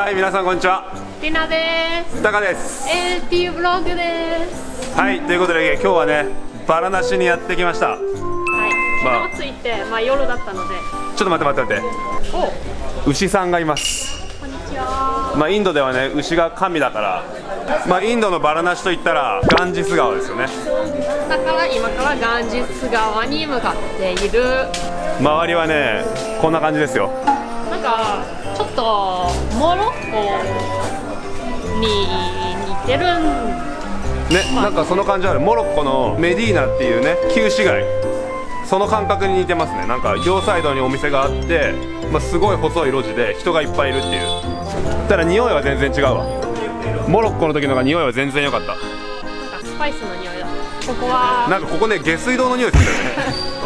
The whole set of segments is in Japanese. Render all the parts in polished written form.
はい、皆さんこんにちは。りなです。タカです。LT ブログです。はい、ということで今日はね、バラなしにやってきました。はい、昨日着いて、夜だったので。ちょっと待って。お、牛さんがいます。こんにちは。インドではね、牛が神だから、インドのバラなしといったらガンジス川ですよね。だから今からガンジス川に向かっている。周りはね、こんな感じですよ。なんかちょっとモロッコに似てるね、なんかその感じある。モロッコのメディーナっていうね、旧市街、その感覚に似てますね。なんか両サイドにお店があって、すごい細い路地で人がいっぱいいるっていう。ただ匂いは全然違うわ。モロッコの時のが匂いは全然良かった。なんかスパイスの匂いだ。ここはなんかここね、下水道の匂いするんだよ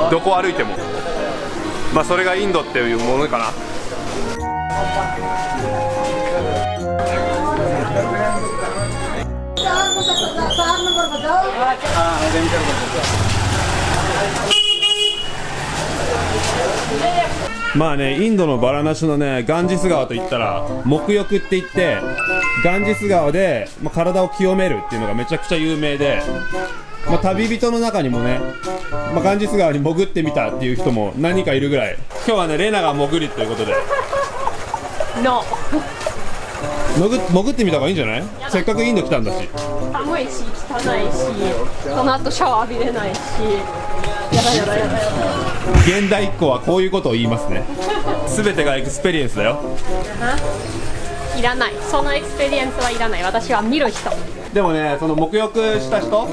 ねどこ歩いても。それがインドっていうものかな。インドのバラナシのね、ガンジス川といったら沐浴って言って、ガンジス川で、体を清めるっていうのがめちゃくちゃ有名で、旅人の中にもね、ガンジス川に潜ってみたっていう人も何人かいるぐらい。今日はね、レナが潜りということでの潜ってみた方がいいんじゃない？せっかくインド来たんだし。寒いし汚いし、その後シャワー浴びれないし、やだ。現代っ子はこういうことを言いますね。全てがエクスペリエンスだよ。いらない、そのエクスペリエンスはいらない。私は見る人。でもね、その沐浴した人っ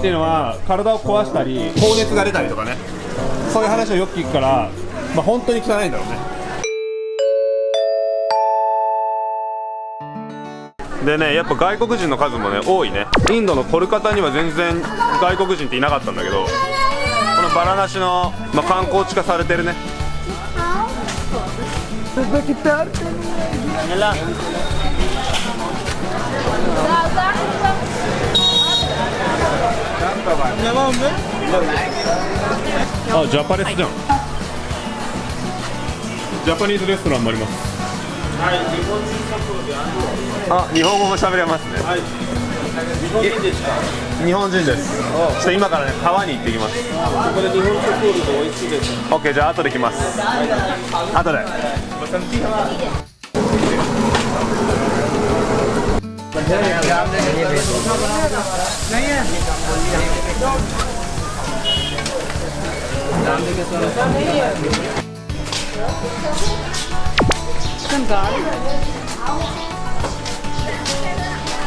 ていうのは体を壊したり高熱が出たりとかね、そういう話をよく聞くから、本当に汚いんだろうね。でね、やっぱ外国人の数もね、多いね。インドのコルカタには全然外国人っていなかったんだけど、このバラなしの、観光地化されてるね。あ、ジャパレスじゃん。ジャパニーズレストランもあります。あ、日本語も喋れますね。日本人ですか？日本人です。ちょっと今からね、川に行ってきます。これ日本食料理で美味しいです。オッケー、じゃあ後で来ます。後で。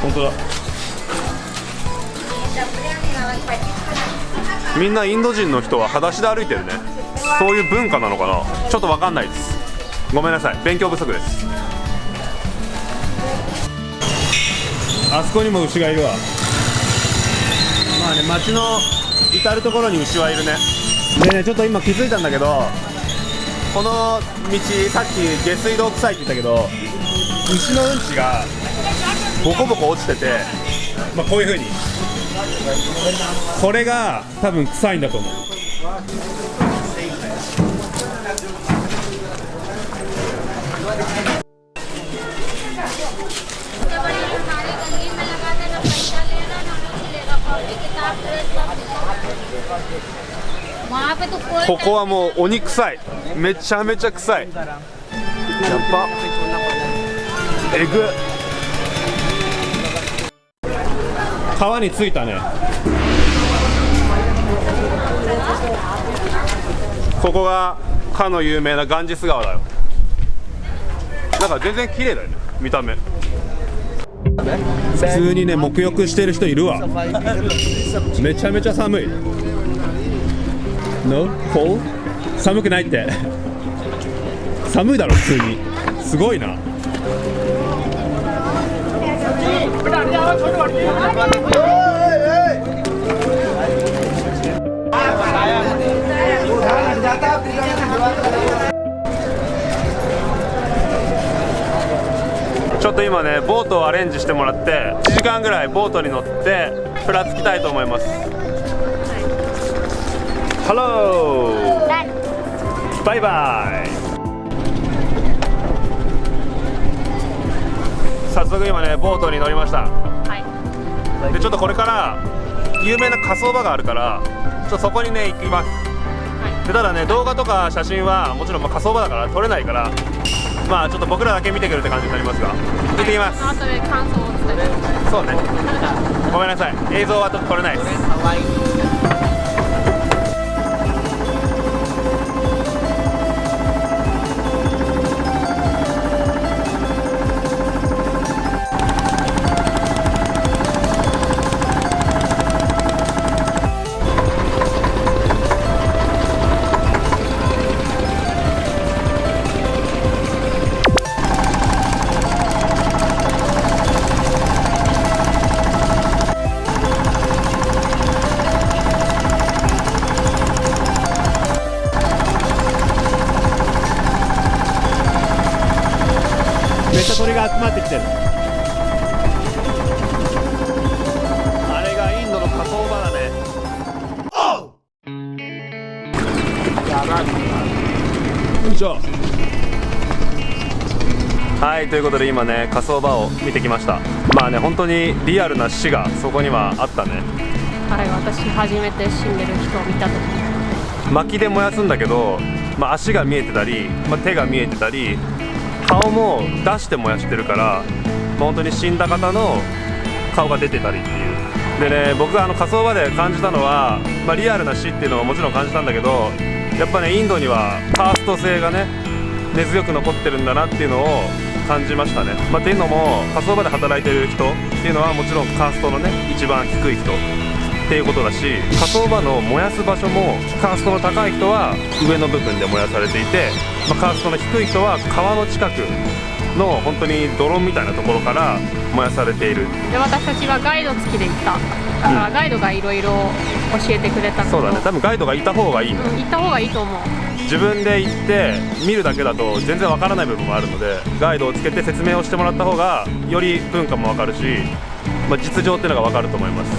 本当だ。みんなインド人の人は裸足で歩いてるね。そういう文化なのかな、ちょっと分かんないです。ごめんなさい、勉強不足です。あそこにも牛がいるわ。街の至る所に牛はいるね。でね、ちょっと今気づいたんだけど、この道さっき下水道臭いって言ったけど、牛のうんちがボコボコ落ちてて、こういう風に、これが多分臭いんだと思う。ここはもう鬼臭い。めちゃめちゃ臭い。やっぱえぐ。川に着いたね。ここがかの有名なガンジス川だよ。なんか全然綺麗だよね、見た目。普通にね、沐浴してる人いるわ。めちゃめちゃ寒い。No? Cold? 寒くないって寒いだろ普通に。すごいな。ちょっと今ね、ボートをアレンジしてもらって1時間ぐらいボートに乗ってふらつきたいと思います。ハロー、バイバイ。速今ねボートに乗りました。はいでちょっとこれから有名な火葬場があるからちょっとそこにね行きます。でただね動画とか写真はもちろんまあ火葬場だから撮れないからまあちょっと僕らだけ見てくるって感じになりますが行ってきます。後で感想を伝えてそうねごめんなさい映像はちょっと撮れないです。めっちゃ鳥が集まってきてる。あれがインドの火葬場だね。よいしょ。はいということで今ね火葬場を見てきました。まあね本当にリアルな死がそこにはあったね。はい、私初めて死んでる人を見たと思う。薪で燃やすんだけど、まあ、足が見えてたり、まあ、手が見えてたり顔も出して燃やしてるから、まあ、本当に死んだ方の顔が出てたりっていうでね僕が火葬場で感じたのは、まあ、リアルな死っていうのももちろん感じたんだけどやっぱねインドにはカースト性がね根強く残ってるんだなっていうのを感じましたね。まあ、っていうのも火葬場で働いてる人っていうのはもちろんカーストのね一番低い人っていうことだし火葬場の燃やす場所もカーストの高い人は上の部分で燃やされていて、まあ、カーストの低い人は川の近くの本当に泥みたいなところから燃やされている。で私たちはガイド付きで行っただからガイドがいろいろ教えてくれたことそうだね多分ガイドがいた方がいいの。行った方がいいと思う。自分で行って見るだけだと全然わからない部分もあるのでガイドをつけて説明をしてもらった方がより文化もわかるし、まあ、実情っていうのがわかると思います。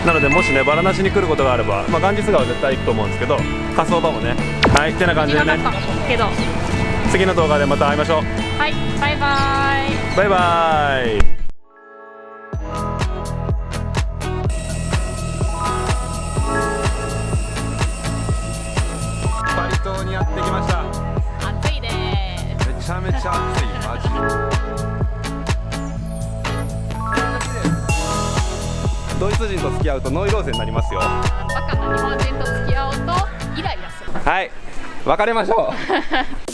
なのでもしねバラなしに来ることがあれば、まあ、ガンジス川は絶対行くと思うんですけど火葬場もねはいってな感じでね苦かったけど次の動画でまた会いましょう。はいバイバイ。バイバイ。バリ島にやってきました。暑いでーめちゃめちゃ暑いマジ。ドイツ人と付き合うとノイローゼになりますよ。バカな日本人と付き合うとイライラする。はい別れましょう